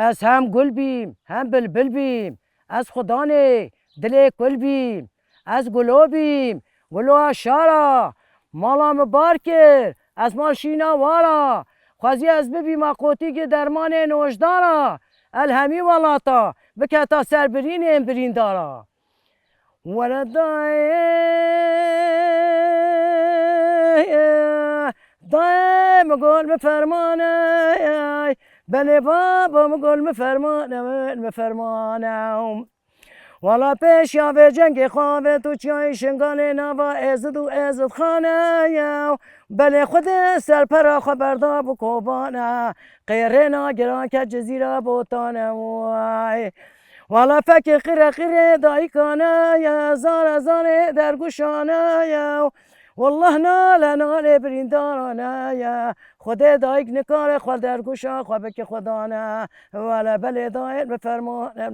از هم گل بیم هم بلبل بیم از خدا نه دل گل بیم از گلابیم گلو شارا مالا مبارکر از مال شینا وارا خوازی از ببیم قوتی که درمان نوشدارا الهمی والاتا بکتا سر برین برین دارا ولدای دایم گل بفرمانه بله بابا گل بفرمانه والا پیش یا به جنگ خواب تو چای شنگال نوا ازد و ازد خانه بله خود سرپرا خبردار بکوبانه غیره ناگران که جزیره بوتانه والا فکر خیره خیره دایی کنه زار زار در گوشانه والله ناله ناله بریندارانه خود دایک نکاره خود در گوشا خواه بک خدانه ولا بله دایت بفرمانه